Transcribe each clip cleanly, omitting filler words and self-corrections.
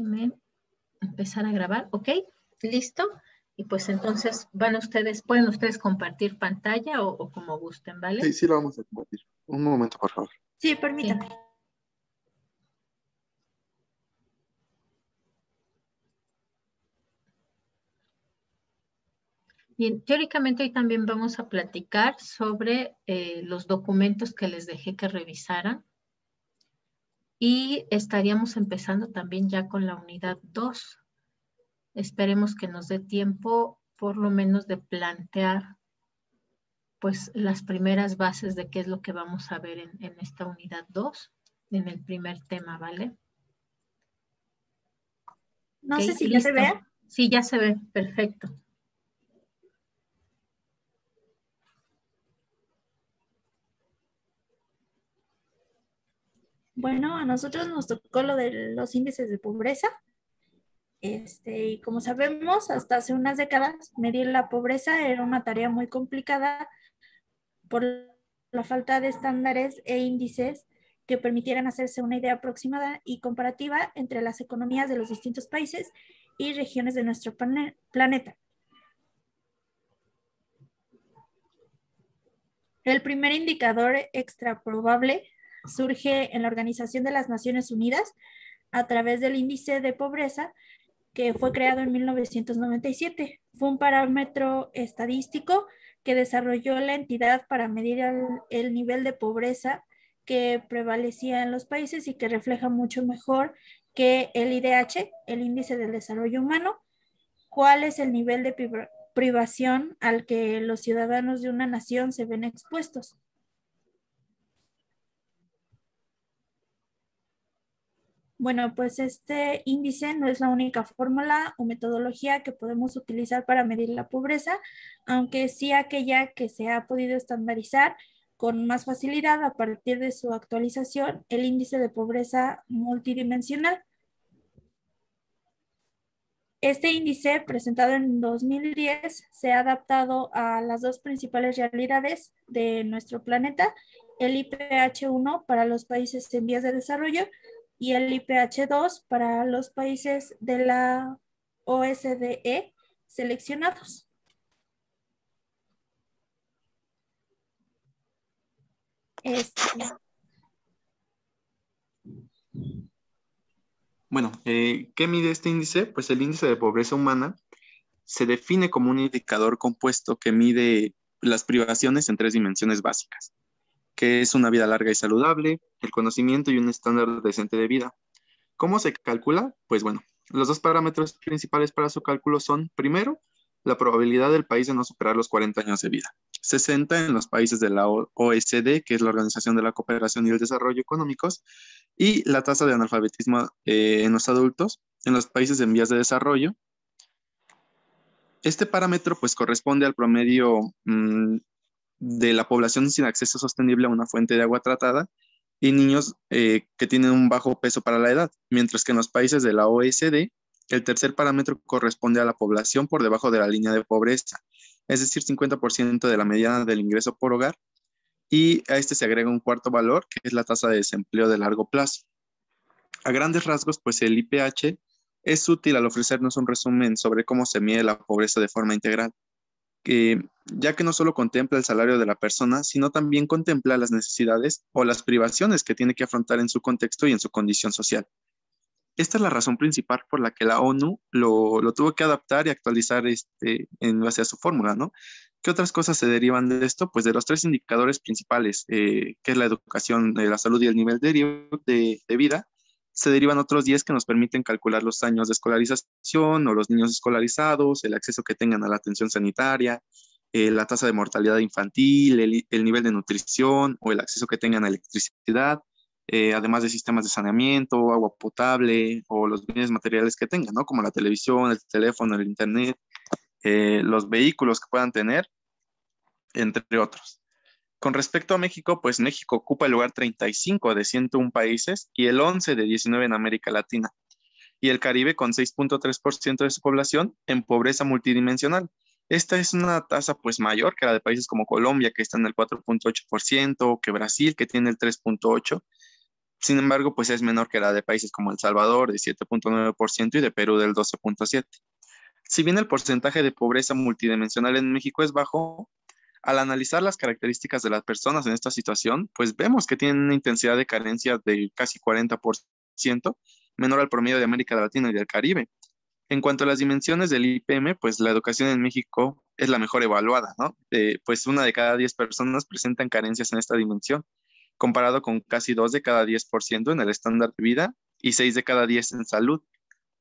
Déjenme empezar a grabar. Ok, listo. Y pues entonces pueden ustedes compartir pantalla o como gusten, ¿vale? Sí, sí lo vamos a compartir. Un momento, por favor. Sí, permítame. Sí. Bien, teóricamente hoy también vamos a platicar sobre los documentos que les dejé que revisaran. Y estaríamos empezando también ya con la unidad 2. Esperemos que nos dé tiempo por lo menos de plantear pues las primeras bases de qué es lo que vamos a ver en esta unidad 2, en el primer tema, ¿vale? No Ok, sé si listo. ya se ve. Sí, ya se ve, perfecto. Bueno, a nosotros nos tocó lo de los índices de pobreza. Y como sabemos, hasta hace unas décadas, medir la pobreza era una tarea muy complicada por la falta de estándares e índices que permitieran hacerse una idea aproximada y comparativa entre las economías de los distintos países y regiones de nuestro planeta. El primer indicador extraprobable surge en la Organización de las Naciones Unidas a través del índice de pobreza que fue creado en 1997. Fue un parámetro estadístico que desarrolló la entidad para medir el nivel de pobreza que prevalecía en los países y que refleja mucho mejor que el IDH, el Índice del Desarrollo Humano, cuál es el nivel de privación al que los ciudadanos de una nación se ven expuestos. Bueno, pues este índice no es la única fórmula o metodología que podemos utilizar para medir la pobreza, aunque sí aquella que se ha podido estandarizar con más facilidad a partir de su actualización, el índice de pobreza multidimensional. Este índice, presentado en 2010, se ha adaptado a las dos principales realidades de nuestro planeta, el IPH1 para los países en vías de desarrollo y el IPH2 para los países de la OSDE seleccionados. Bueno, ¿qué mide este índice? Pues el índice de pobreza humana se define como un indicador compuesto que mide las privaciones en tres dimensiones básicas, que es una vida larga y saludable, el conocimiento y un estándar decente de vida. ¿Cómo se calcula? Pues bueno, los dos parámetros principales para su cálculo son, primero, la probabilidad del país de no superar los 40 años de vida. 60 en los países de la OECD, que es la Organización de la Cooperación y el Desarrollo Económicos, y la tasa de analfabetismo en los adultos en los países en vías de desarrollo. Este parámetro pues corresponde al promedio de la población sin acceso sostenible a una fuente de agua tratada y niños que tienen un bajo peso para la edad, mientras que en los países de la OECD, el tercer parámetro corresponde a la población por debajo de la línea de pobreza, es decir, 50% de la mediana del ingreso por hogar, y a este se agrega un cuarto valor, que es la tasa de desempleo de largo plazo. A grandes rasgos, pues el IPH es útil al ofrecernos un resumen sobre cómo se mide la pobreza de forma integral, ya que no solo contempla el salario de la persona, sino también contempla las necesidades o las privaciones que tiene que afrontar en su contexto y en su condición social. Esta es la razón principal por la que la ONU lo tuvo que adaptar y actualizar en base a su fórmula, ¿no? ¿Qué otras cosas se derivan de esto? Pues de los tres indicadores principales, que es la educación, la salud y el nivel de vida, se derivan otros 10 que nos permiten calcular los años de escolarización o los niños escolarizados, el acceso que tengan a la atención sanitaria, la tasa de mortalidad infantil, el nivel de nutrición o el acceso que tengan a electricidad, además de sistemas de saneamiento, agua potable o los bienes materiales que tengan, ¿no? Como la televisión, el teléfono, el internet, los vehículos que puedan tener, entre otros. Con respecto a México, pues México ocupa el lugar 35 de 101 países y el 11 de 19 en América Latina. Y el Caribe con 6.3% de su población en pobreza multidimensional. Esta es una tasa pues mayor que la de países como Colombia, que está en el 4.8%, que Brasil, que tiene el 3.8%. Sin embargo, pues es menor que la de países como El Salvador, de 7.9%, y de Perú, del 12.7%. Si bien el porcentaje de pobreza multidimensional en México es bajo, al analizar las características de las personas en esta situación, pues vemos que tienen una intensidad de carencia de casi 40%, menor al promedio de América Latina y del Caribe. En cuanto a las dimensiones del IPM, pues la educación en México es la mejor evaluada, ¿no? Pues 1 de cada 10 personas presentan carencias en esta dimensión, comparado con casi 2 de cada 10% en el estándar de vida y 6 de cada 10 en salud,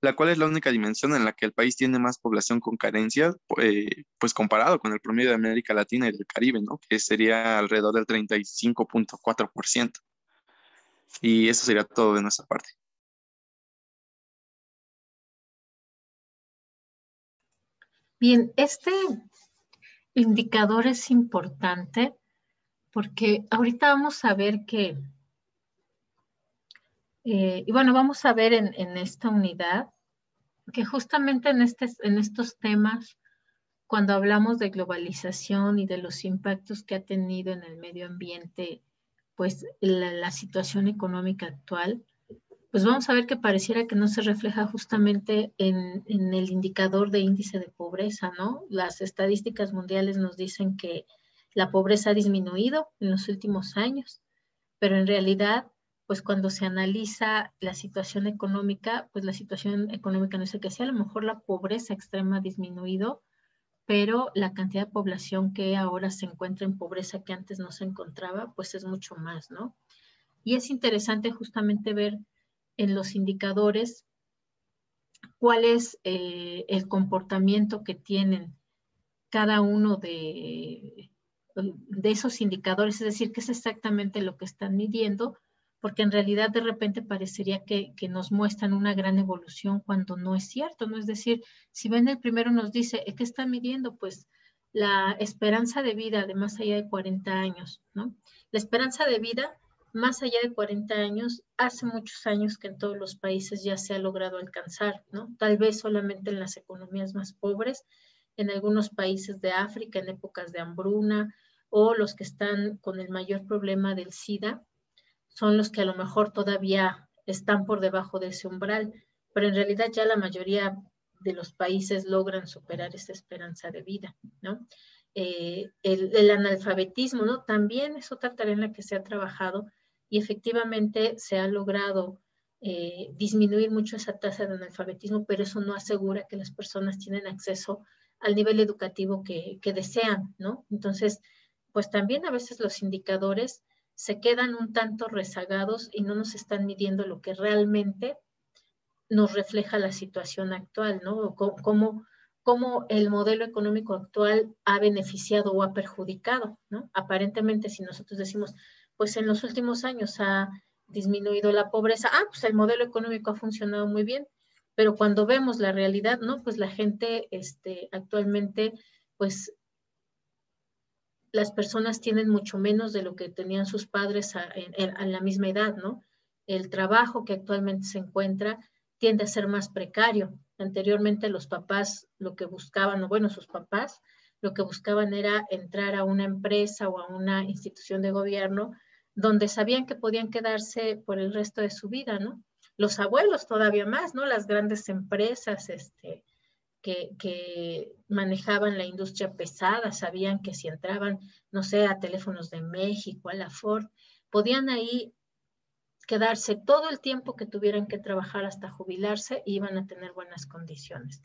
la cual es la única dimensión en la que el país tiene más población con carencias, pues comparado con el promedio de América Latina y del Caribe, ¿no? Que sería alrededor del 35.4%. Y eso sería todo de nuestra parte. Bien, este indicador es importante porque ahorita vamos a ver que, y bueno, vamos a ver en esta unidad que justamente en estos temas, cuando hablamos de globalización y de los impactos que ha tenido en el medio ambiente, pues la situación económica actual, pues vamos a ver que pareciera que no se refleja justamente en el indicador de índice de pobreza, ¿no? Las estadísticas mundiales nos dicen que la pobreza ha disminuido en los últimos años, pero en realidad, pues cuando se analiza la situación económica, pues la situación económica no es el que sea, a lo mejor la pobreza extrema ha disminuido, pero la cantidad de población que ahora se encuentra en pobreza que antes no se encontraba, pues es mucho más, ¿no? Y es interesante justamente ver en los indicadores cuál es el comportamiento que tienen cada uno de esos indicadores, es decir, qué es exactamente lo que están midiendo, porque en realidad de repente parecería que nos muestran una gran evolución cuando no es cierto, ¿no? Es decir, si ven el primero nos dice, ¿qué están midiendo? Pues la esperanza de vida de más allá de 40 años, ¿no? La esperanza de vida más allá de 40 años, hace muchos años que en todos los países ya se ha logrado alcanzar, ¿no? Tal vez solamente en las economías más pobres, en algunos países de África en épocas de hambruna, o los que están con el mayor problema del SIDA, son los que a lo mejor todavía están por debajo de ese umbral, pero en realidad ya la mayoría de los países logran superar esa esperanza de vida, ¿no? El analfabetismo, ¿no? También es otra tarea en la que se ha trabajado y efectivamente se ha logrado disminuir mucho esa tasa de analfabetismo, pero eso no asegura que las personas tienen acceso al nivel educativo que desean, ¿no? Entonces, pues también a veces los indicadores se quedan un tanto rezagados y no nos están midiendo lo que realmente nos refleja la situación actual, ¿no? Cómo el modelo económico actual ha beneficiado o ha perjudicado, ¿no? Aparentemente, si nosotros decimos, pues en los últimos años ha disminuido la pobreza, pues el modelo económico ha funcionado muy bien, pero cuando vemos la realidad, ¿no? Pues la gente actualmente, pues las personas tienen mucho menos de lo que tenían sus padres a la misma edad, ¿no? El trabajo que actualmente se encuentra tiende a ser más precario. Anteriormente los papás lo que buscaban, o bueno, sus papás, lo que buscaban era entrar a una empresa o a una institución de gobierno donde sabían que podían quedarse por el resto de su vida, ¿no? Los abuelos todavía más, ¿no? Las grandes empresas, que manejaban la industria pesada, sabían que si entraban, no sé, a Teléfonos de México, a la Ford, podían ahí quedarse todo el tiempo que tuvieran que trabajar hasta jubilarse y iban a tener buenas condiciones.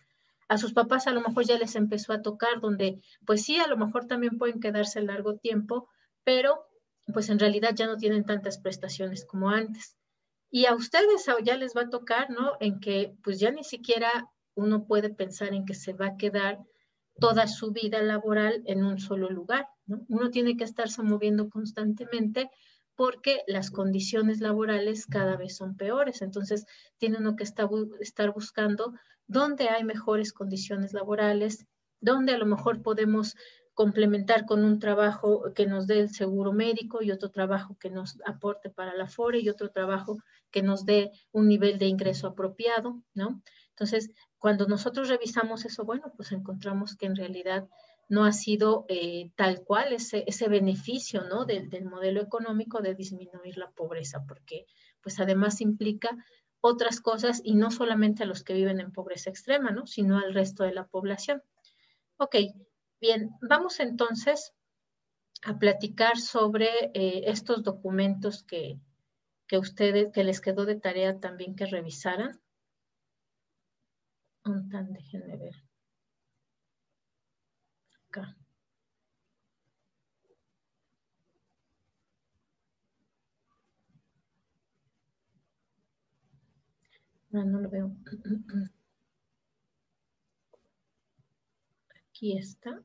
A sus papás a lo mejor ya les empezó a tocar donde, pues sí, a lo mejor también pueden quedarse largo tiempo, pero pues en realidad ya no tienen tantas prestaciones como antes. Y a ustedes ya les va a tocar, ¿no? En que pues ya ni siquiera uno puede pensar en que se va a quedar toda su vida laboral en un solo lugar, ¿no? Uno tiene que estarse moviendo constantemente porque las condiciones laborales cada vez son peores. Entonces, tiene uno que estar buscando dónde hay mejores condiciones laborales, dónde a lo mejor podemos complementar con un trabajo que nos dé el seguro médico y otro trabajo que nos aporte para la FORE y otro trabajo que nos dé un nivel de ingreso apropiado, ¿no? Entonces, cuando nosotros revisamos eso, bueno, pues encontramos que en realidad no ha sido tal cual ese beneficio, ¿no? Del modelo económico de disminuir la pobreza, porque pues además implica otras cosas y no solamente a los que viven en pobreza extrema, ¿no? Sino al resto de la población. Ok, bien, vamos entonces a platicar sobre estos documentos que les quedó de tarea también que revisaran. Déjenme ver. Acá. No lo veo. Aquí está.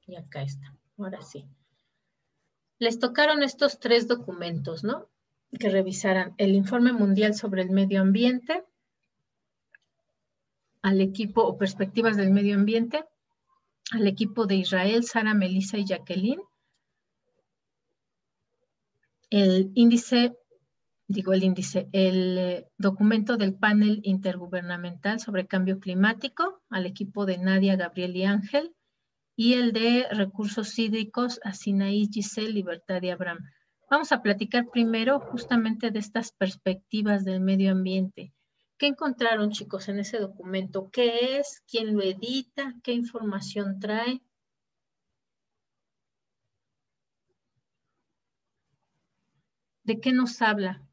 Y acá está. Ahora sí. Les tocaron estos 3 documentos, ¿no? Que revisaran el Informe Mundial sobre el Medio Ambiente, al equipo o perspectivas del medio ambiente, al equipo de Israel, Sara, Melissa y Jacqueline, el documento del panel intergubernamental sobre cambio climático, al equipo de Nadia, Gabriel y Ángel, y el de recursos hídricos a Sinaí, Giselle, Libertad y Abraham. Vamos a platicar primero justamente de estas perspectivas del medio ambiente. ¿Qué encontraron, chicos, en ese documento? ¿Qué es? ¿Quién lo edita? ¿Qué información trae? ¿De qué nos habla?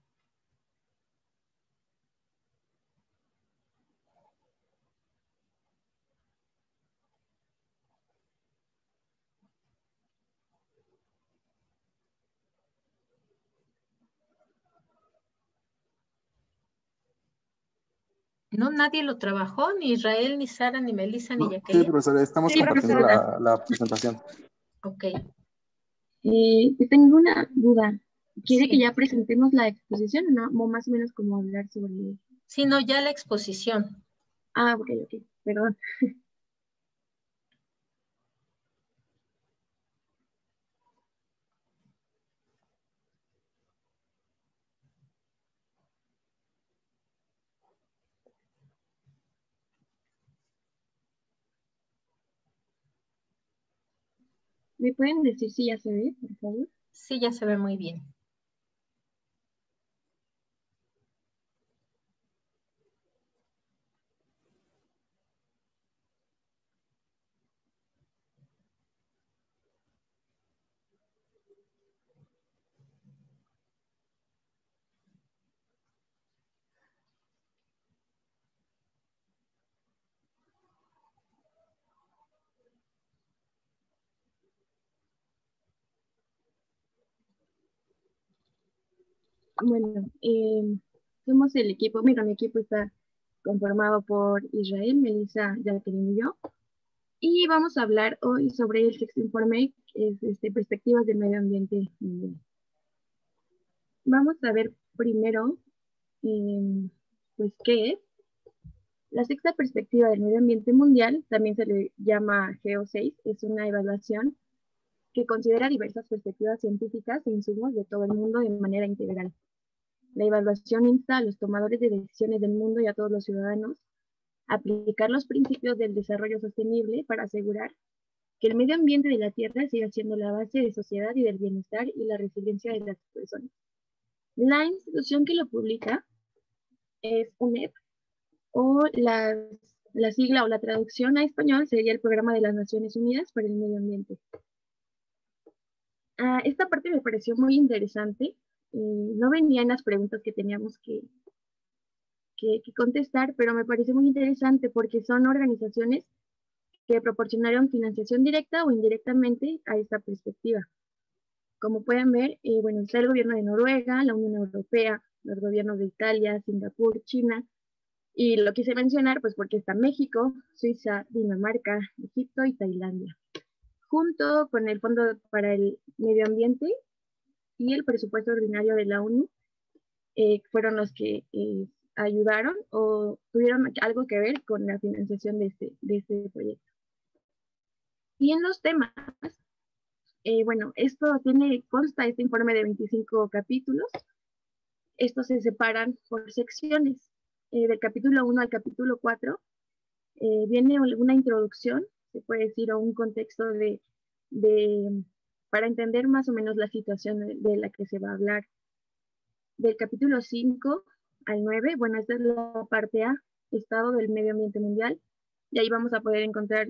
No, nadie lo trabajó, ni Israel, ni Sara, ni Melissa, ni Jacqueline. Sí, profesora, estamos Sí, compartiendo profesora. la presentación. Ok. Tengo una duda. ¿Quiere que Sí. ya presentemos la exposición o no? O más o menos como hablar sobre... Sí, no, ya la exposición. Ah, ok, perdón. ¿Me pueden decir si ya se ve, por favor? Sí, ya se ve muy bien. Bueno, somos el equipo, mira, mi equipo está conformado por Israel, Melissa, Jacqueline y yo. Y vamos a hablar hoy sobre el sexto informe, que es Perspectivas del Medio Ambiente Mundial. Vamos a ver primero, pues, ¿qué es? La sexta perspectiva del medio ambiente mundial, también se le llama GEO6, es una evaluación que considera diversas perspectivas científicas e insumos de todo el mundo de manera integral. La evaluación insta a los tomadores de decisiones del mundo y a todos los ciudadanos a aplicar los principios del desarrollo sostenible para asegurar que el medio ambiente de la Tierra siga siendo la base de sociedad y del bienestar y la resiliencia de las personas. La institución que lo publica es UNEP, o la sigla o la traducción a español sería el Programa de las Naciones Unidas para el Medio Ambiente. Esta parte me pareció muy interesante. No venía en las preguntas que teníamos que contestar, pero me pareció muy interesante porque son organizaciones que proporcionaron financiación directa o indirectamente a esta perspectiva. Como pueden ver, bueno, está el gobierno de Noruega, la Unión Europea, los gobiernos de Italia, Singapur, China, y lo quise mencionar pues porque está México, Suiza, Dinamarca, Egipto y Tailandia, junto con el Fondo para el Medio Ambiente y el presupuesto ordinario de la ONU, fueron los que ayudaron o tuvieron algo que ver con la financiación de este proyecto. Y en los temas, bueno, consta este informe de 25 capítulos. Estos se separan por secciones. Del capítulo 1 al capítulo 4 viene una introducción, se puede decir, o un contexto de para entender más o menos la situación de la que se va a hablar. Del capítulo 5 al 9, bueno, esta es la parte A, Estado del Medio Ambiente Mundial, y ahí vamos a poder encontrar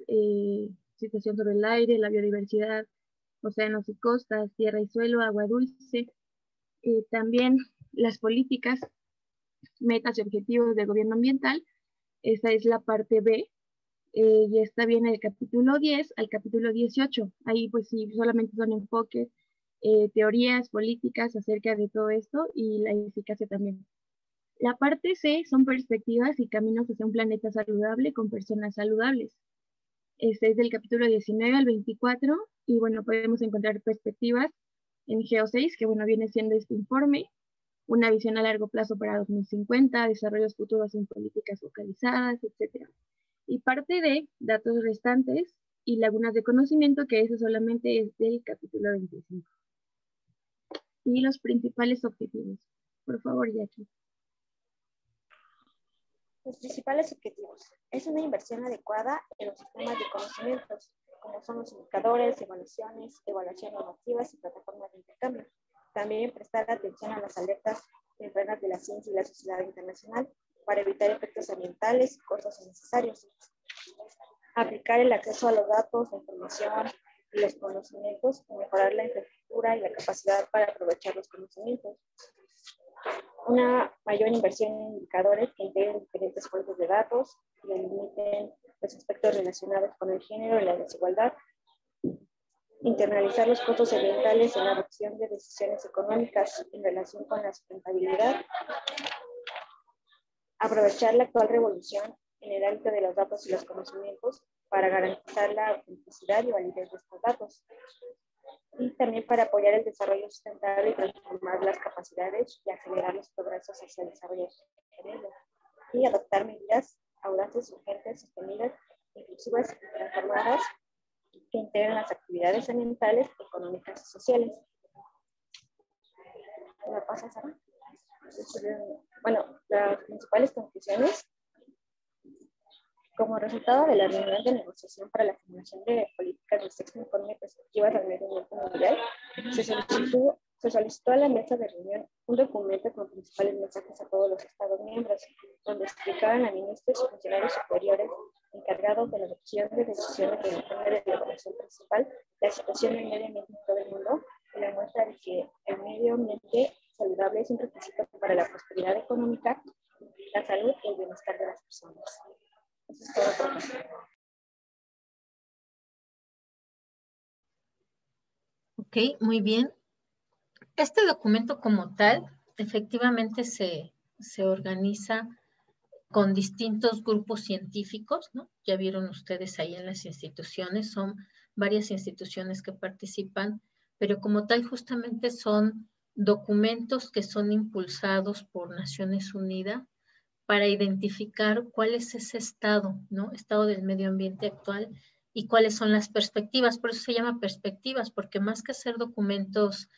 situación sobre el aire, la biodiversidad, océanos y costas, tierra y suelo, agua dulce, también las políticas, metas y objetivos del gobierno ambiental. Esa es la parte B, y está bien el capítulo 10 al capítulo 18. Ahí pues sí, solamente son enfoques, teorías, políticas acerca de todo esto y la eficacia también. La parte C son perspectivas y caminos hacia un planeta saludable con personas saludables. Este es del capítulo 19 al 24 y bueno, podemos encontrar perspectivas en GEO6, que bueno, viene siendo este informe, una visión a largo plazo para 2050, desarrollos futuros en políticas focalizadas, etc. Y parte de datos restantes y lagunas de conocimiento, que eso solamente es del capítulo 25. Y los principales objetivos. Por favor, Jackie. Los principales objetivos. Es una inversión adecuada en los sistemas de conocimientos, como son los indicadores, evaluaciones normativas y plataformas de intercambio. También prestar atención a las alertas tempranas de la ciencia y la sociedad internacional para evitar efectos ambientales y costos innecesarios. Aplicar el acceso a los datos, la información y los conocimientos y mejorar la infraestructura y la capacidad para aprovechar los conocimientos. Una mayor inversión en indicadores que integren diferentes fuentes de datos y delimiten los aspectos relacionados con el género y la desigualdad. Internalizar los costos ambientales en la adopción de decisiones económicas en relación con la sustentabilidad. Aprovechar la actual revolución en el ámbito de los datos y los conocimientos para garantizar la autenticidad y validez de estos datos. Y también para apoyar el desarrollo sustentable y transformar las capacidades y acelerar los progresos hacia el desarrollo sostenible. Y adoptar medidas audaces, urgentes, sostenibles, inclusivas y transformadas que integren las actividades ambientales, económicas y sociales. ¿Me pasa, Sara? Bueno, las principales conclusiones. Como resultado de la reunión de negociación para la formulación de políticas de sexo informe y perspectivas al medio ambiente mundial, se solicitó a la mesa de reunión un documento con principales mensajes a todos los Estados miembros, donde explicaban a ministros y funcionarios superiores encargados de la adopción de decisiones del informe de evaluación principal la situación del medio ambiente en todo el mundo y la muestra de que el medio ambiente saludable es un requisito para la prosperidad económica, la salud y el bienestar de las personas. Eso es todo por mí. Ok, muy bien. Este documento como tal, efectivamente se organiza con distintos grupos científicos, ¿no? Ya vieron ustedes ahí en las instituciones, son varias instituciones que participan, pero como tal justamente son documentos que son impulsados por Naciones Unidas para identificar cuál es ese estado, ¿no? Estado del medio ambiente actual y cuáles son las perspectivas. Por eso se llama perspectivas, porque más que ser documentos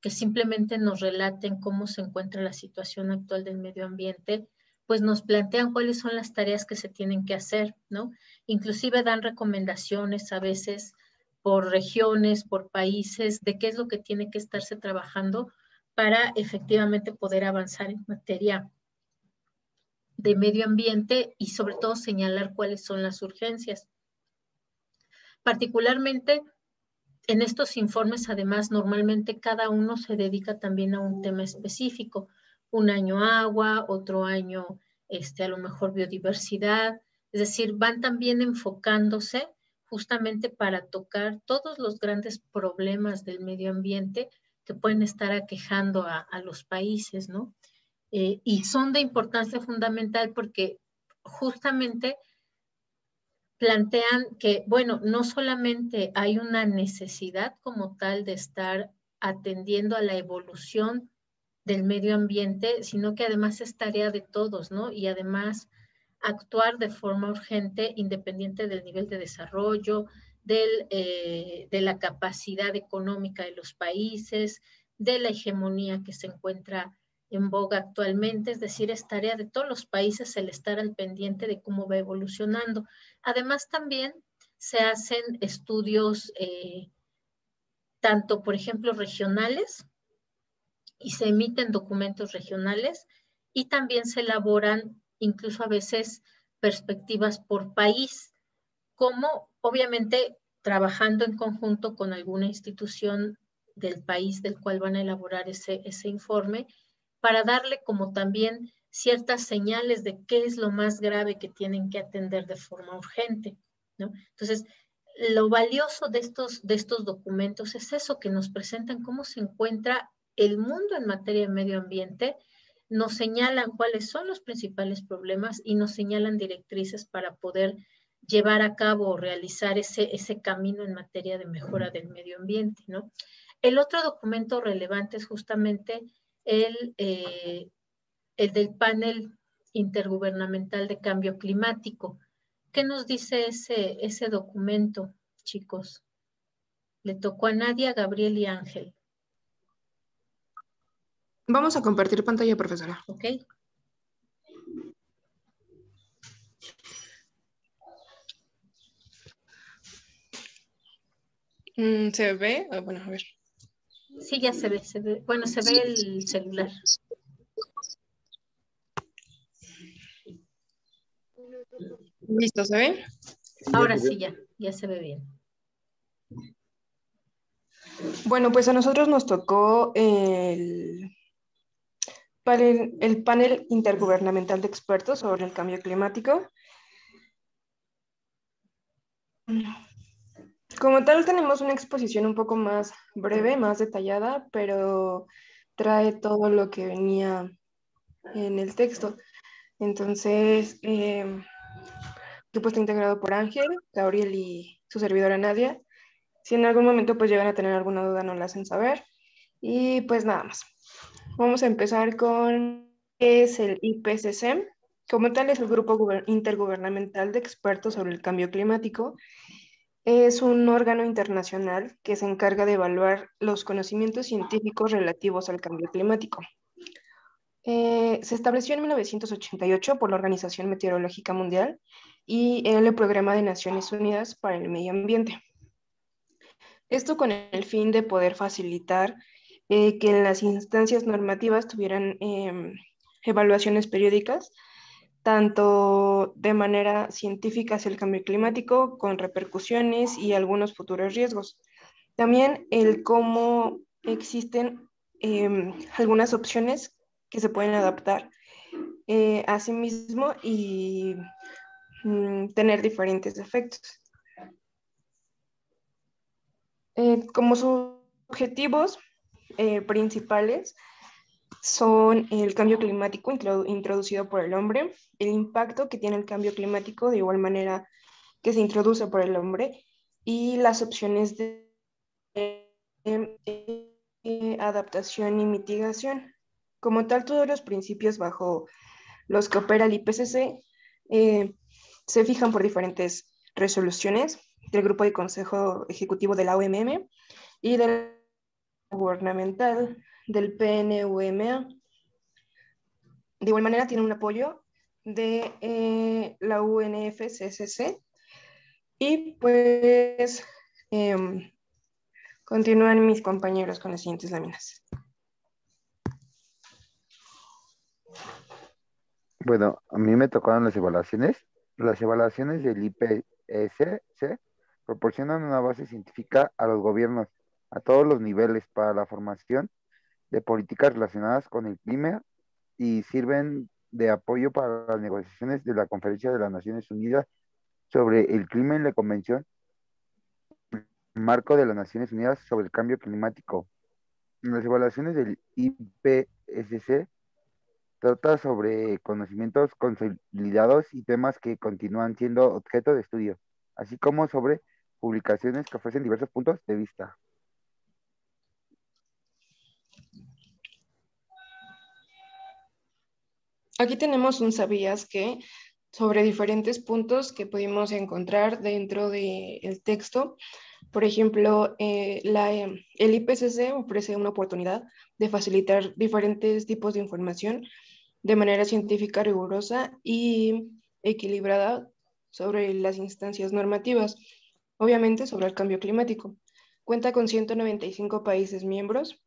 que simplemente nos relaten cómo se encuentra la situación actual del medio ambiente, pues nos plantean cuáles son las tareas que se tienen que hacer, ¿no? Inclusive dan recomendaciones a veces por regiones, por países, de qué es lo que tiene que estarse trabajando para efectivamente poder avanzar en materia de medio ambiente y sobre todo señalar cuáles son las urgencias. Particularmente en estos informes, además, normalmente cada uno se dedica también a un tema específico. Un año agua, otro año a lo mejor biodiversidad. Es decir, van también enfocándose justamente para tocar todos los grandes problemas del medio ambiente que pueden estar aquejando a los países, ¿no? Y son de importancia fundamental porque justamente plantean que, bueno, no solamente hay una necesidad como tal de estar atendiendo a la evolución del medio ambiente, sino que además es tarea de todos, ¿no? Y además actuar de forma urgente, independiente del nivel de desarrollo, de la capacidad económica de los países, de la hegemonía que se encuentra en boga actualmente, es decir, es tarea de todos los países el estar al pendiente de cómo va evolucionando. Además, también se hacen estudios tanto, por ejemplo, regionales, y se emiten documentos regionales, y también se elaboran incluso a veces perspectivas por país, como obviamente trabajando en conjunto con alguna institución del país del cual van a elaborar ese informe, para darle como también ciertas señales de qué es lo más grave que tienen que atender de forma urgente, ¿no? Entonces, lo valioso de estos documentos es eso, que nos presentan cómo se encuentra el mundo en materia de medio ambiente, nos señalan cuáles son los principales problemas y nos señalan directrices para poder llevar a cabo o realizar ese camino en materia de mejora del medio ambiente, ¿no? El otro documento relevante es justamente el del panel intergubernamental de cambio climático. ¿Qué nos dice ese documento, chicos? Le tocó a Nadia, Gabriel y Ángel. Vamos a compartir pantalla, profesora. Ok. ¿Se ve? Bueno, a ver. Sí, ya se ve. Bueno, se ve el celular. ¿Listo? ¿Se ve? Ahora sí, ya se ve bien. Bueno, pues a nosotros nos tocó el panel intergubernamental de expertos sobre el cambio climático. Como tal, tenemos una exposición un poco más breve, más detallada, pero trae todo lo que venía en el texto. Entonces, el grupo está integrado por Ángel, Gabriel y su servidora Nadia. Si en algún momento pues llegan a tener alguna duda, nos la hacen saber. Y pues nada más. Vamos a empezar con ¿qué es el IPCC? Como tal, es el Grupo Intergubernamental de Expertos sobre el Cambio Climático. Es un órgano internacional que se encarga de evaluar los conocimientos científicos relativos al cambio climático. Se estableció en 1988 por la Organización Meteorológica Mundial y el Programa de Naciones Unidas para el Medio Ambiente. Esto con el fin de poder facilitar que en las instancias normativas tuvieran evaluaciones periódicas, tanto de manera científica hacia el cambio climático, con repercusiones y algunos futuros riesgos. También el cómo existen algunas opciones que se pueden adaptar a sí mismo y tener diferentes efectos. Como sus objetivos principales son el cambio climático introducido por el hombre, el impacto que tiene el cambio climático de igual manera que se introduce por el hombre y las opciones de adaptación y mitigación. Como tal, todos los principios bajo los que opera el IPCC se fijan por diferentes resoluciones del Grupo de Consejo Ejecutivo de la OMM y del gubernamental del PNUMA. De igual manera tiene un apoyo de la UNFCCC y pues continúan mis compañeros con las siguientes láminas. Bueno, a mí me tocaron las evaluaciones. Las evaluaciones del IPCC proporcionan una base científica a los gobiernos a todos los niveles para la formación de políticas relacionadas con el clima y sirven de apoyo para las negociaciones de la Conferencia de las Naciones Unidas sobre el Clima y la Convención Marco de las Naciones Unidas sobre el Cambio Climático. Las evaluaciones del IPCC trata sobre conocimientos consolidados y temas que continúan siendo objeto de estudio, así como sobre publicaciones que ofrecen diversos puntos de vista. Aquí tenemos un ¿sabías qué? Sobre diferentes puntos que pudimos encontrar dentro del texto. Por ejemplo, el IPCC ofrece una oportunidad de facilitar diferentes tipos de información de manera científica rigurosa y equilibrada sobre las instancias normativas, obviamente sobre el cambio climático. Cuenta con 195 países miembros.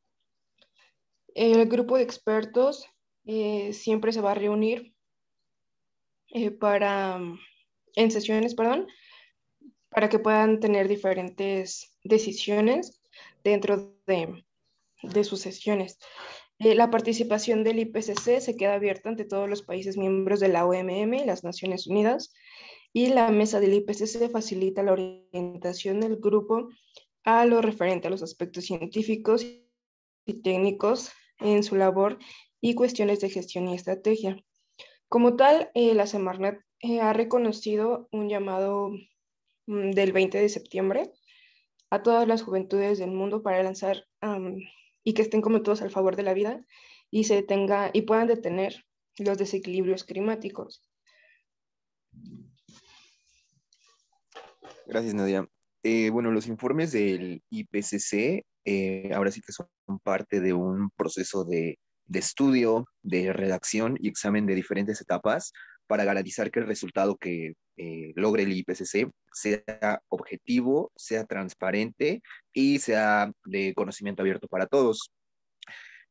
El grupo de expertos siempre se va a reunir en sesiones, perdón, para que puedan tener diferentes decisiones dentro de sus sesiones. La participación del IPCC se queda abierta ante todos los países miembros de la OMM y las Naciones Unidas, y la mesa del IPCC facilita la orientación del grupo a lo referente a los aspectos científicos y técnicos en su labor y cuestiones de gestión y estrategia. Como tal, la Semarnat ha reconocido un llamado del 20 de septiembre a todas las juventudes del mundo para lanzar y que estén como todos al favor de la vida y y puedan detener los desequilibrios climáticos. Gracias, Nadia. Bueno, los informes del IPCC ahora sí que son parte de un proceso de estudio, de redacción y examen de diferentes etapas para garantizar que el resultado que logre el IPCC sea objetivo, sea transparente y sea de conocimiento abierto para todos.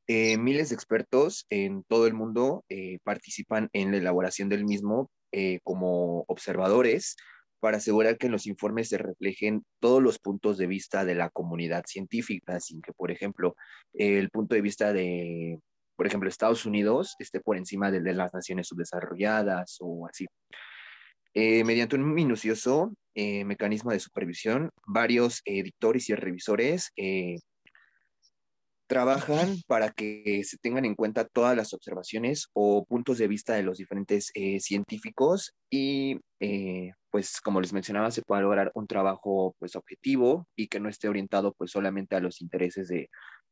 Miles de expertos en todo el mundo participan en la elaboración del mismo como observadores para asegurar que en los informes se reflejen todos los puntos de vista de la comunidad científica, sin que, por ejemplo, el punto de vista de, por ejemplo, Estados Unidos esté por encima del de las naciones subdesarrolladas o así. Mediante un minucioso mecanismo de supervisión, varios editores y revisores trabajan para que se tengan en cuenta todas las observaciones o puntos de vista de los diferentes científicos y pues como les mencionaba se pueda lograr un trabajo pues objetivo y que no esté orientado pues solamente a los intereses de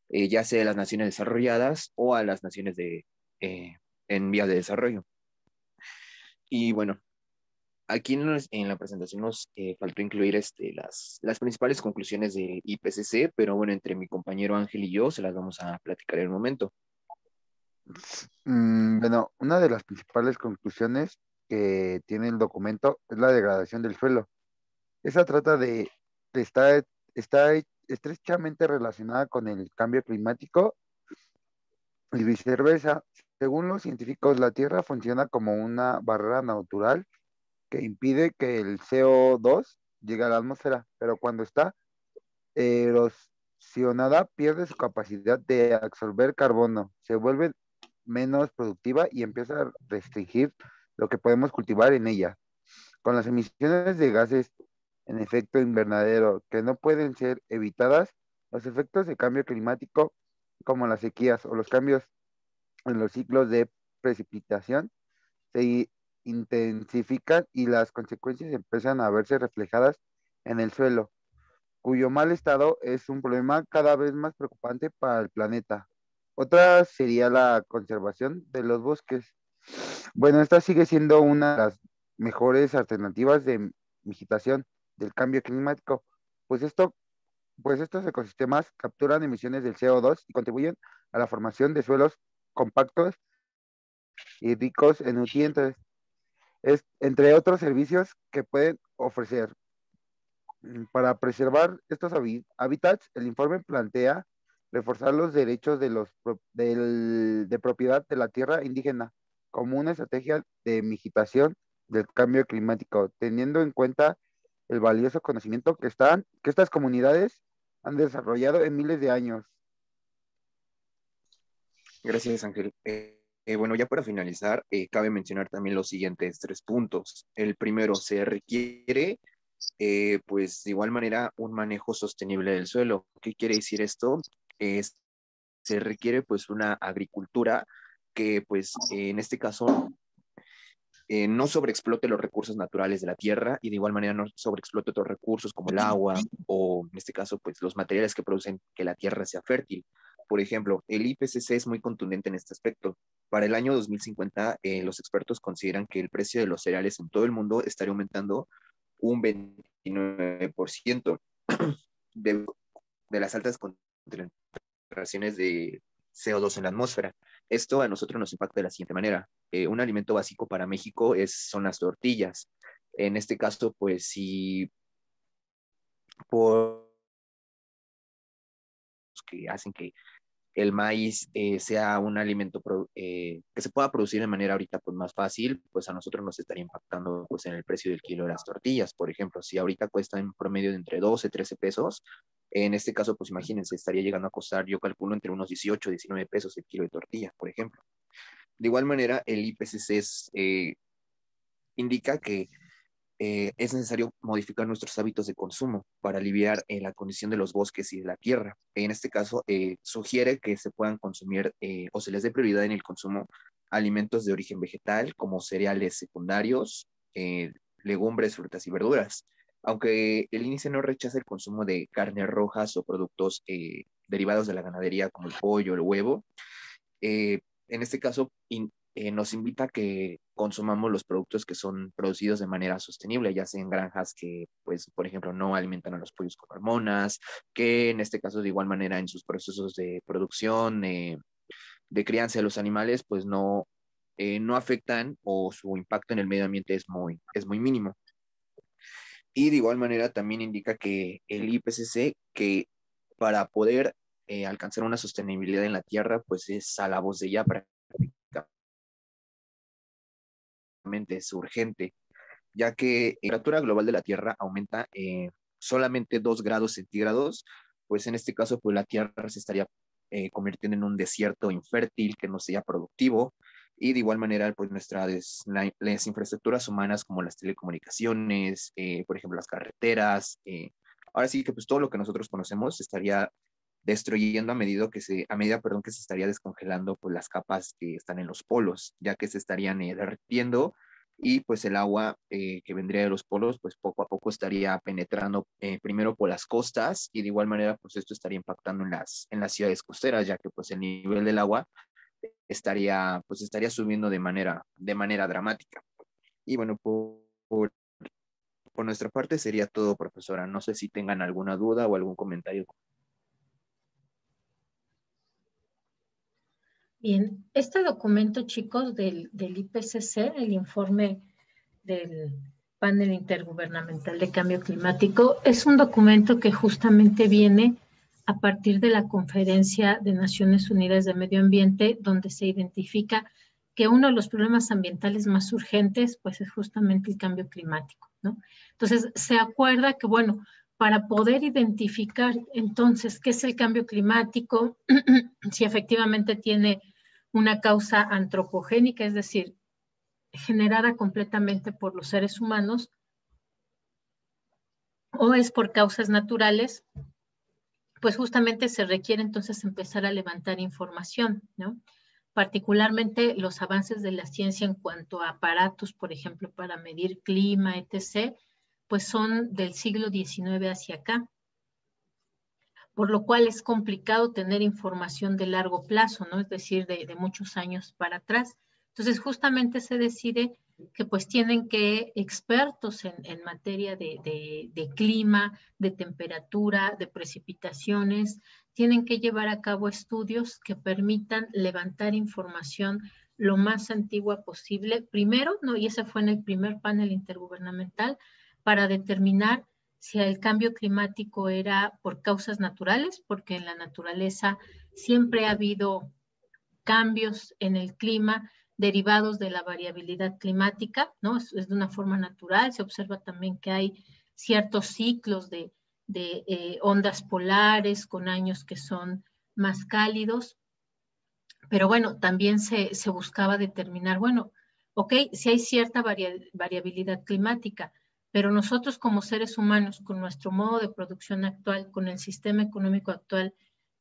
ya sea de las naciones desarrolladas o a las naciones eh, en vías de desarrollo. Y bueno, aquí en la presentación nos faltó incluir las principales conclusiones de IPCC, pero bueno, entre mi compañero Ángel y yo se las vamos a platicar en un momento. Bueno, una de las principales conclusiones que tiene el documento es la degradación del suelo. Esa trata de está estrechamente relacionada con el cambio climático y viceversa. Según los científicos, la Tierra funciona como una barrera natural que impide que el CO2 llegue a la atmósfera, pero cuando está erosionada pierde su capacidad de absorber carbono, se vuelve menos productiva y empieza a restringir lo que podemos cultivar en ella. Con las emisiones de gases en efecto invernadero que no pueden ser evitadas, los efectos de cambio climático, como las sequías o los cambios en los ciclos de precipitación, se intensifican y las consecuencias empiezan a verse reflejadas en el suelo, cuyo mal estado es un problema cada vez más preocupante para el planeta. Otra sería la conservación de los bosques. Bueno, esta sigue siendo una de las mejores alternativas de mitigación del cambio climático, pues estos ecosistemas capturan emisiones del CO2 y contribuyen a la formación de suelos compactos y ricos en nutrientes, entre otros servicios que pueden ofrecer. Para preservar estos hábitats, el informe plantea reforzar los derechos de propiedad de la tierra indígena como una estrategia de mitigación del cambio climático, teniendo en cuenta el valioso conocimiento que estas comunidades han desarrollado en miles de años. Gracias, Ángel. Bueno, ya para finalizar, cabe mencionar también los siguientes 3 puntos. El primero, se requiere, pues de igual manera, un manejo sostenible del suelo. ¿Qué quiere decir esto? Se requiere pues una agricultura que pues en este caso no sobreexplote los recursos naturales de la tierra y de igual manera no sobreexplote otros recursos como el agua o en este caso pues los materiales que producen que la tierra sea fértil. Por ejemplo, el IPCC es muy contundente en este aspecto. Para el año 2050, los expertos consideran que el precio de los cereales en todo el mundo estaría aumentando un 29% de, de las altas concentraciones de CO2 en la atmósfera. Esto a nosotros nos impacta de la siguiente manera. Un alimento básico para México son las tortillas. En este caso, pues si por que hacen que el maíz sea un alimento que se pueda producir de manera ahorita pues más fácil, pues a nosotros nos estaría impactando pues en el precio del kilo de las tortillas. Por ejemplo, si ahorita cuesta en promedio de entre 12 y 13 pesos, en este caso pues imagínense, estaría llegando a costar, yo calculo, entre unos 18 y 19 pesos el kilo de tortilla, por ejemplo. De igual manera, el IPCC indica que es necesario modificar nuestros hábitos de consumo para aliviar la condición de los bosques y de la tierra. En este caso, sugiere que se puedan consumir o se les dé prioridad en el consumo alimentos de origen vegetal, como cereales secundarios, legumbres, frutas y verduras. Aunque el índice no rechaza el consumo de carnes rojas o productos derivados de la ganadería, como el pollo, el huevo, en este caso nos invita a que consumamos los productos que son producidos de manera sostenible, ya sea en granjas que, pues, por ejemplo, no alimentan a los pollos con hormonas, que en este caso de igual manera en sus procesos de producción, de crianza de los animales, pues no afectan o su impacto en el medio ambiente es muy mínimo. Y de igual manera también indica que el IPCC, que para poder alcanzar una sostenibilidad en la tierra, pues es a la voz de ella prácticamente es urgente, ya que la temperatura global de la Tierra aumenta solamente 2 grados centígrados, pues en este caso pues la Tierra se estaría convirtiendo en un desierto infértil que no sería productivo, y de igual manera pues las infraestructuras humanas como las telecomunicaciones, por ejemplo las carreteras, ahora sí que pues todo lo que nosotros conocemos estaría destruyendo a medida que se estaría descongelando pues, las capas que están en los polos, ya que se estarían derritiendo, y pues el agua que vendría de los polos pues poco a poco estaría penetrando primero por las costas, y de igual manera pues esto estaría impactando en las ciudades costeras, ya que pues el nivel del agua estaría subiendo de manera dramática. Y bueno, por nuestra parte sería todo, profesora. No sé si tengan alguna duda o algún comentario. Bien, este documento, chicos, del IPCC, el informe del Panel Intergubernamental de Cambio Climático, es un documento que justamente viene a partir de la Conferencia de Naciones Unidas de Medio Ambiente, donde se identifica que uno de los problemas ambientales más urgentes, pues es justamente el cambio climático, ¿no? Entonces, se acuerda que, bueno, para poder identificar entonces qué es el cambio climático, si efectivamente tiene una causa antropogénica, es decir, generada completamente por los seres humanos, o es por causas naturales, pues justamente se requiere entonces empezar a levantar información, ¿no? Particularmente los avances de la ciencia en cuanto a aparatos, por ejemplo, para medir clima, etc., pues son del siglo XIX hacia acá, por lo cual es complicado tener información de largo plazo, ¿no? Es decir, de muchos años para atrás. Entonces, justamente se decide que pues tienen que expertos en materia de clima, de temperatura, de precipitaciones, tienen que llevar a cabo estudios que permitan levantar información lo más antigua posible, primero, ¿no? Y ese fue en el primer panel intergubernamental, para determinar si el cambio climático era por causas naturales, porque en la naturaleza siempre ha habido cambios en el clima derivados de la variabilidad climática, ¿no? Es de una forma natural. Se observa también que hay ciertos ciclos de ondas polares con años que son más cálidos, pero bueno, también se buscaba determinar, bueno, ok, si hay cierta variabilidad climática, pero nosotros como seres humanos, con nuestro modo de producción actual, con el sistema económico actual,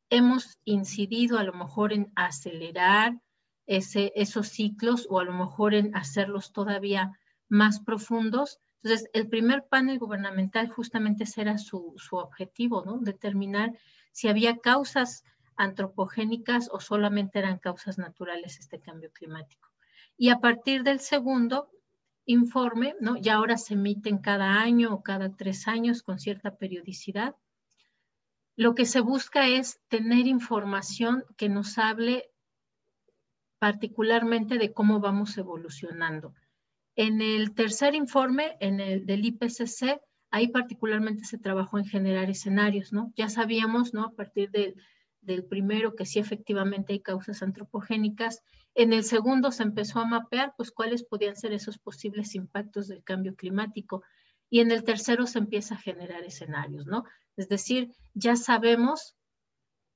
hemos incidido a lo mejor en acelerar esos ciclos, o a lo mejor en hacerlos todavía más profundos. Entonces, el primer panel gubernamental justamente ese era su objetivo, ¿no? Determinar si había causas antropogénicas o solamente eran causas naturales este cambio climático. Y a partir del segundo informe, ¿no? Ya ahora se emiten cada año o cada 3 años con cierta periodicidad. Lo que se busca es tener información que nos hable particularmente de cómo vamos evolucionando. En el tercer informe, en el del IPCC, ahí particularmente se trabajó en generar escenarios, ¿no? Ya sabíamos, ¿no? A partir del del primero, que sí efectivamente hay causas antropogénicas. En el segundo se empezó a mapear, pues, cuáles podían ser esos posibles impactos del cambio climático. Y en el tercero se empieza a generar escenarios, ¿no? Es decir, ya sabemos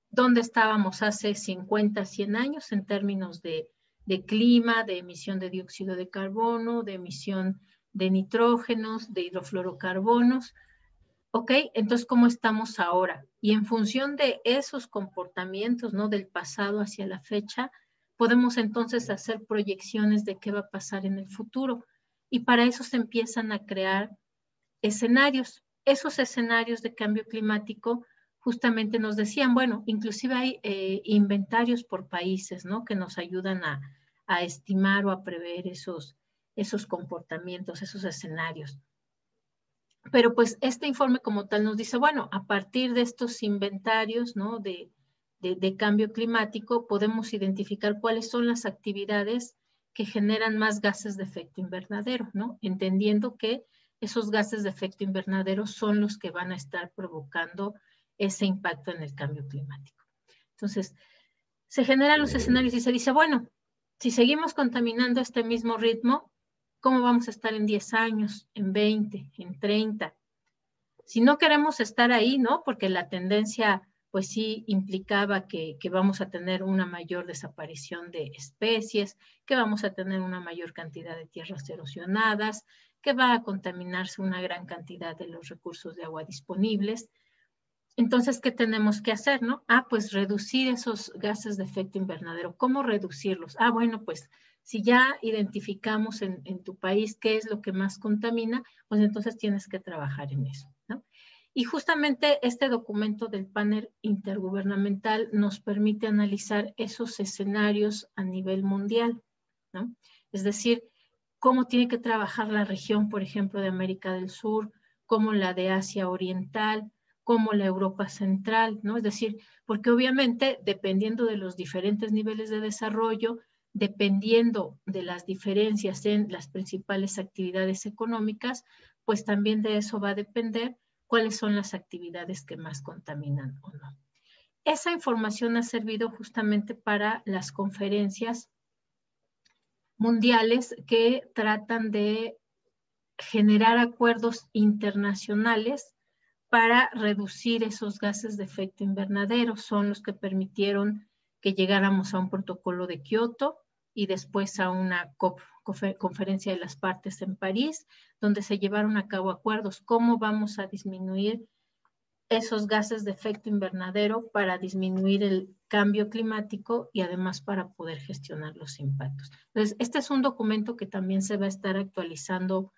dónde estábamos hace 50, 100 años en términos de clima, de emisión de dióxido de carbono, de emisión de nitrógenos, de hidrofluorocarbonos. ¿Ok? Entonces, ¿cómo estamos ahora? Y en función de esos comportamientos, ¿no? Del pasado hacia la fecha, podemos entonces hacer proyecciones de qué va a pasar en el futuro. Y para eso se empiezan a crear escenarios. Esos escenarios de cambio climático justamente nos decían, bueno, inclusive hay inventarios por países, ¿no? Que nos ayudan a estimar o a prever esos comportamientos, esos escenarios. Pero pues este informe como tal nos dice, bueno, a partir de estos inventarios, ¿no? de cambio climático, podemos identificar cuáles son las actividades que generan más gases de efecto invernadero, ¿no? Entendiendo que esos gases de efecto invernadero son los que van a estar provocando ese impacto en el cambio climático. Entonces, se generan los escenarios y se dice, bueno, si seguimos contaminando a este mismo ritmo, ¿cómo vamos a estar en 10 años, en 20, en 30? Si no queremos estar ahí, ¿no? Porque la tendencia, pues sí, implicaba que vamos a tener una mayor desaparición de especies, que vamos a tener una mayor cantidad de tierras erosionadas, que va a contaminarse una gran cantidad de los recursos de agua disponibles. Entonces, ¿qué tenemos que hacer, no? Pues reducir esos gases de efecto invernadero. ¿Cómo reducirlos? Bueno, pues si ya identificamos en tu país qué es lo que más contamina, pues entonces tienes que trabajar en eso, ¿no? Y justamente este documento del panel intergubernamental nos permite analizar esos escenarios a nivel mundial, ¿no? Es decir, cómo tiene que trabajar la región, por ejemplo, de América del Sur, como la de Asia Oriental, como la Europa Central, ¿no? Es decir, porque obviamente dependiendo de los diferentes niveles de desarrollo, dependiendo de las diferencias en las principales actividades económicas, pues también de eso va a depender cuáles son las actividades que más contaminan o no. Esa información ha servido justamente para las conferencias mundiales que tratan de generar acuerdos internacionales para reducir esos gases de efecto invernadero. Son los que permitieron que llegáramos a un protocolo de Kioto y después a una conferencia de las partes en París, donde se llevaron a cabo acuerdos. ¿Cómo vamos a disminuir esos gases de efecto invernadero para disminuir el cambio climático y además para poder gestionar los impactos? Entonces, este es un documento que también se va a estar actualizando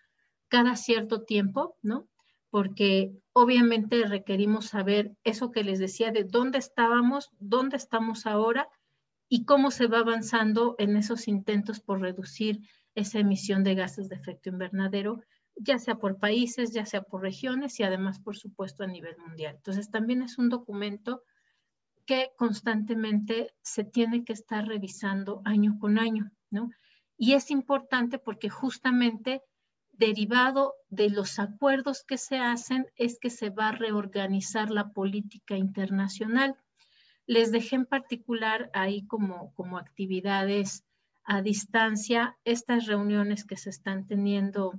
cada cierto tiempo, ¿no? Porque obviamente requerimos saber eso que les decía de dónde estábamos, dónde estamos ahora y cómo se va avanzando en esos intentos por reducir esa emisión de gases de efecto invernadero, ya sea por países, ya sea por regiones y además, por supuesto, a nivel mundial. Entonces, también es un documento que constantemente se tiene que estar revisando año con año, ¿no? Y es importante porque justamente derivado de los acuerdos que se hacen es que se va a reorganizar la política internacional. Les dejé en particular ahí como actividades a distancia estas reuniones que se están teniendo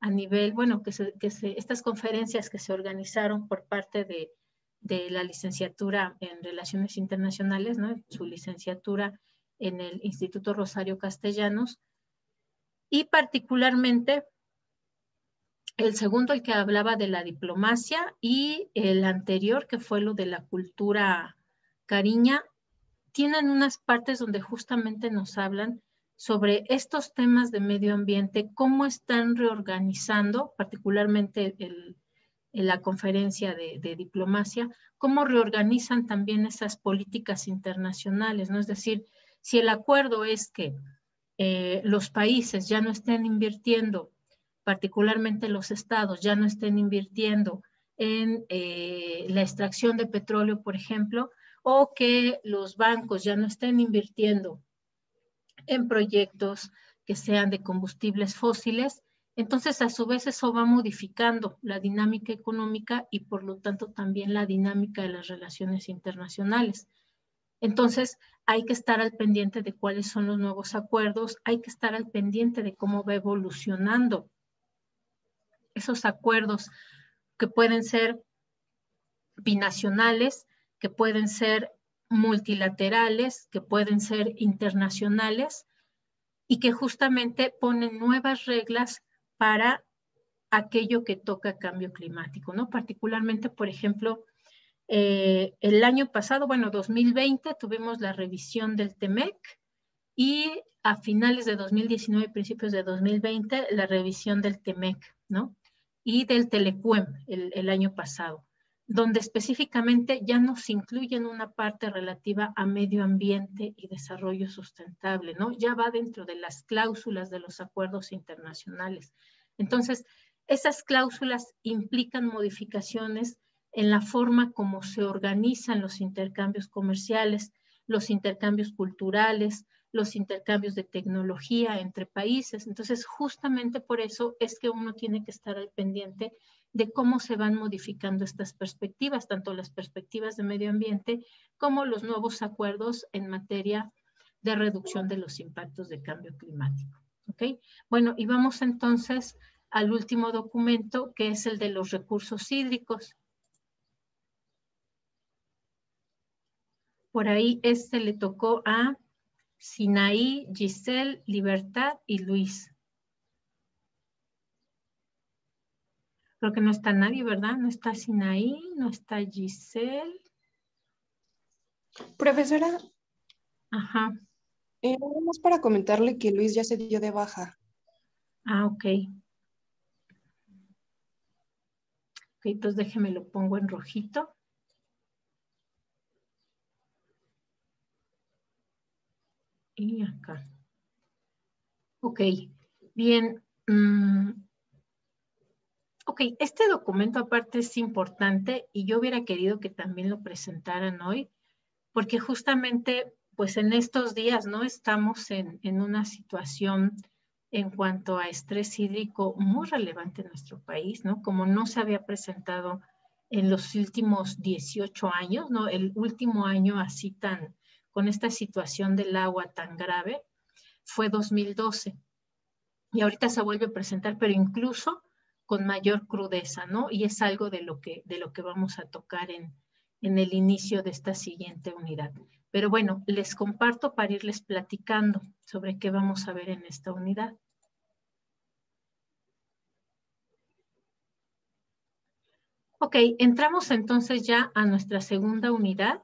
a nivel, bueno, estas conferencias que se organizaron por parte de la licenciatura en Relaciones Internacionales, ¿no? Su licenciatura en el Instituto Rosario Castellanos, y particularmente el segundo, el que hablaba de la diplomacia, y el anterior, que fue lo de la cultura cariña, tienen unas partes donde justamente nos hablan sobre estos temas de medio ambiente, cómo están reorganizando, particularmente en la conferencia de diplomacia, cómo reorganizan también esas políticas internacionales, ¿no? Es decir, si el acuerdo es que los países ya no estén invirtiendo, particularmente los estados ya no estén invirtiendo en la extracción de petróleo, por ejemplo, o que los bancos ya no estén invirtiendo en proyectos que sean de combustibles fósiles, entonces a su vez eso va modificando la dinámica económica y por lo tanto también la dinámica de las relaciones internacionales. Entonces, hay que estar al pendiente de cuáles son los nuevos acuerdos, hay que estar al pendiente de cómo va evolucionando esos acuerdos que pueden ser binacionales, que pueden ser multilaterales, que pueden ser internacionales y que justamente ponen nuevas reglas para aquello que toca cambio climático, ¿no? Particularmente, por ejemplo, el año pasado, bueno, 2020, tuvimos la revisión del TEMEC y a finales de 2019, principios de 2020, la revisión del TEMEC, ¿no? Y del TELECUEM el año pasado, donde específicamente ya nos incluyen una parte relativa a medio ambiente y desarrollo sustentable, ¿no? Ya va dentro de las cláusulas de los acuerdos internacionales. Entonces, esas cláusulas implican modificaciones en la forma como se organizan los intercambios comerciales, los intercambios culturales, los intercambios de tecnología entre países. Entonces, justamente por eso es que uno tiene que estar al pendiente de cómo se van modificando estas perspectivas, tanto las perspectivas de medio ambiente como los nuevos acuerdos en materia de reducción de los impactos de cambio climático. ¿Ok? Bueno, y vamos entonces al último documento, que es el de los recursos hídricos. Por ahí le tocó a Sinaí, Giselle, Libertad y Luis. Creo que no está nadie, ¿verdad? No está Sinaí, no está Giselle. Profesora, Ajá. nada más para comentarle que Luis ya se dio de baja. Ah, ok. Ok, entonces déjeme lo pongo en rojito. Y acá. Ok, bien. Ok, este documento aparte es importante y yo hubiera querido que también lo presentaran hoy, porque justamente, pues en estos días, ¿no? Estamos en una situación en cuanto a estrés hídrico muy relevante en nuestro país, ¿no? Como no se había presentado en los últimos 18 años, ¿no? El último año así con esta situación del agua tan grave fue 2012. Y ahorita se vuelve a presentar, pero incluso con mayor crudeza, ¿no? Y es algo de lo que vamos a tocar en el inicio de esta siguiente unidad. Pero bueno, les comparto para irles platicando sobre qué vamos a ver en esta unidad. Ok, entramos entonces ya a nuestra segunda unidad,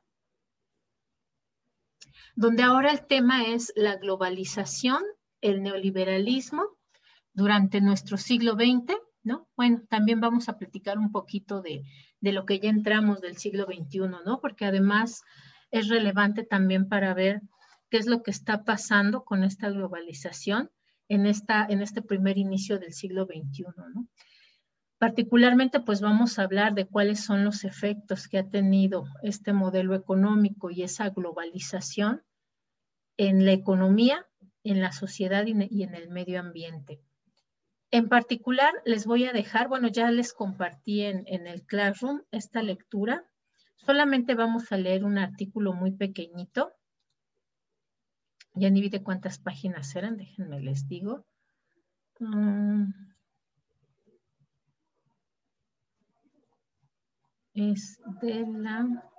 donde ahora el tema es la globalización, el neoliberalismo durante nuestro siglo XX, ¿no? Bueno, también vamos a platicar un poquito de lo que ya entramos del siglo XXI, ¿no? Porque además es relevante también para ver qué es lo que está pasando con esta globalización en este primer inicio del siglo XXI, ¿no? Particularmente, pues vamos a hablar de cuáles son los efectos que ha tenido este modelo económico y esa globalización en la economía, en la sociedad y en el medio ambiente. En particular, les voy a dejar, bueno, ya les compartí en el Classroom esta lectura. Solamente vamos a leer un artículo muy pequeñito. Ya ni vi de cuántas páginas eran, déjenme les digo. Es de la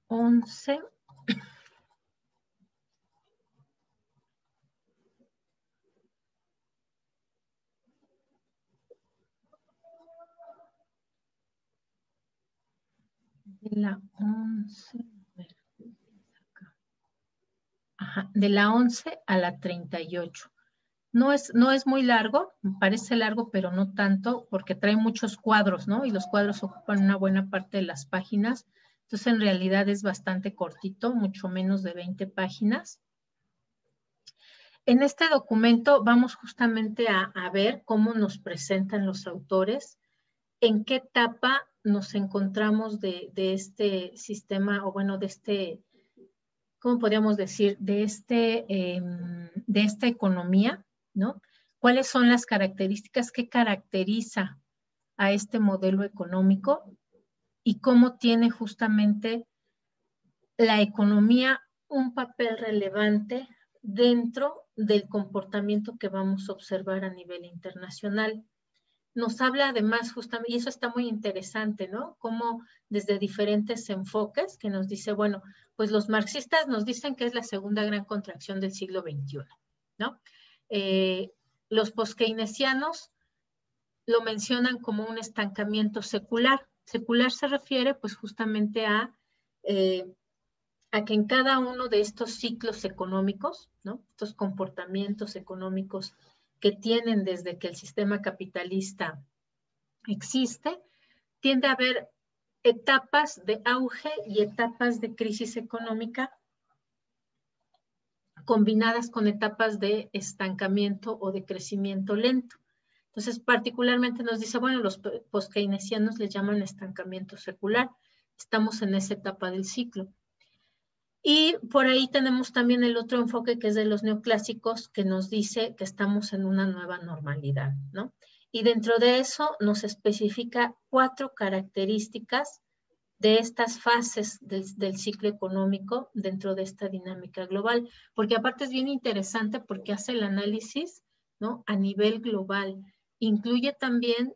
11. De la 11. Ajá, de la 11 a la 38. No es muy largo, parece largo, pero no tanto, porque trae muchos cuadros, ¿no? Y los cuadros ocupan una buena parte de las páginas. Entonces, en realidad es bastante cortito, mucho menos de 20 páginas. En este documento vamos justamente a ver cómo nos presentan los autores, en qué etapa nos encontramos de este sistema, o bueno, de este, ¿cómo podríamos decir? De esta economía, ¿no? ¿Cuáles son las características que caracteriza a este modelo económico? y cómo tiene justamente la economía un papel relevante dentro del comportamiento que vamos a observar a nivel internacional. Nos habla además justamente, y eso está muy interesante, ¿no? Como desde diferentes enfoques que nos dice, bueno, pues los marxistas nos dicen que es la segunda gran contracción del siglo XXI, ¿no? Los poskeynesianos lo mencionan como un estancamiento secular. Secular se refiere pues justamente a que en cada uno de estos ciclos económicos, ¿no? Estos comportamientos económicos que tienen desde que el sistema capitalista existe, tiende a haber etapas de auge y etapas de crisis económica combinadas con etapas de estancamiento o de crecimiento lento. Entonces, particularmente nos dice, bueno, los poskeynesianos le llaman estancamiento secular. Estamos en esa etapa del ciclo. Y por ahí tenemos también el otro enfoque que es de los neoclásicos, que nos dice que estamos en una nueva normalidad, ¿no? Y dentro de eso nos especifica 4 características de estas fases del ciclo económico dentro de esta dinámica global, porque aparte es bien interesante porque hace el análisis, ¿no? A nivel global. Incluye también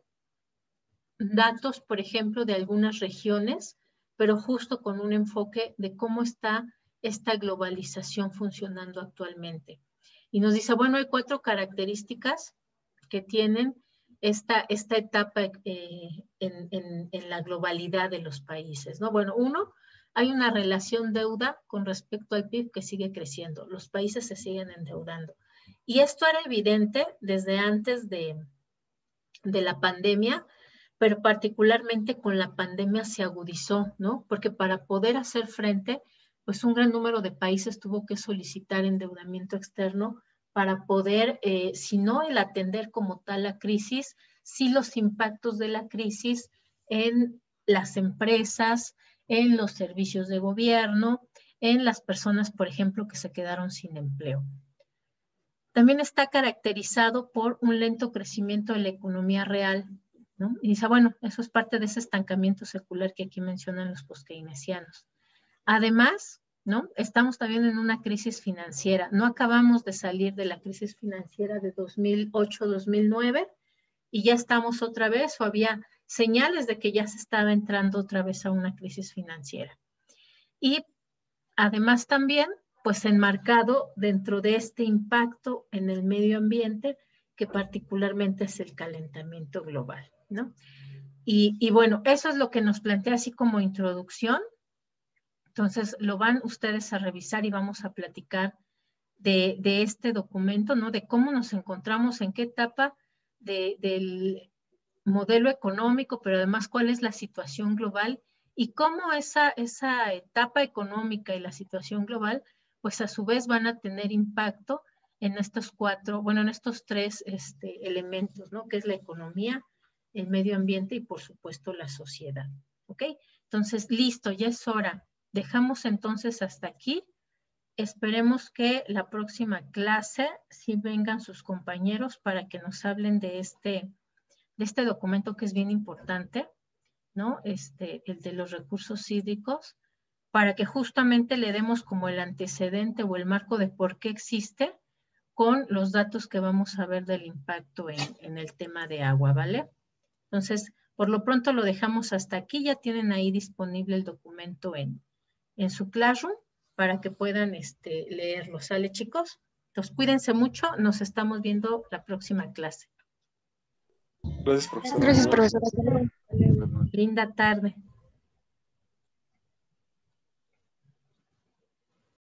datos, por ejemplo, de algunas regiones, pero justo con un enfoque de cómo está esta globalización funcionando actualmente. Y nos dice, bueno, hay 4 características que tienen esta etapa en la globalidad de los países, ¿no? Bueno, 1, hay una relación deuda con respecto al PIB que sigue creciendo. Los países se siguen endeudando. Y esto era evidente desde antes de la pandemia, pero particularmente con la pandemia se agudizó, ¿no? Porque para poder hacer frente, pues un gran número de países tuvo que solicitar endeudamiento externo para poder, si no el atender como tal la crisis, sí los impactos de la crisis en las empresas, en los servicios de gobierno, en las personas, por ejemplo, que se quedaron sin empleo. También está caracterizado por un lento crecimiento de la economía real, ¿no? Y dice, bueno, eso es parte de ese estancamiento secular que aquí mencionan los poskeynesianos. Además, ¿no? Estamos también en una crisis financiera. No acabamos de salir de la crisis financiera de 2008-2009 y ya estamos otra vez, o había señales de que ya se estaba entrando otra vez a una crisis financiera. Y además también, pues enmarcado dentro de este impacto en el medio ambiente, que particularmente es el calentamiento global, ¿no? Y bueno, eso es lo que nos plantea así como introducción. Entonces, lo van ustedes a revisar y vamos a platicar de este documento, ¿no? De cómo nos encontramos, en qué etapa del modelo económico, pero además cuál es la situación global y cómo esa etapa económica y la situación global, pues a su vez van a tener impacto en estos 4, bueno, en estos 3 elementos, ¿no? Que es la economía, el medio ambiente y por supuesto la sociedad, ¿ok? Entonces, listo, ya es hora. Dejamos entonces hasta aquí. Esperemos que la próxima clase sí vengan sus compañeros para que nos hablen de este documento que es bien importante, ¿no? El de los recursos hídricos, para que justamente le demos como el antecedente o el marco de por qué existe con los datos que vamos a ver del impacto en el tema de agua, ¿vale? Entonces, por lo pronto lo dejamos hasta aquí. Ya tienen ahí disponible el documento en su Classroom para que puedan leerlo. ¿Sale, chicos? Entonces, cuídense mucho. Nos estamos viendo la próxima clase. Gracias, profesora. Gracias, profesora. Linda tarde.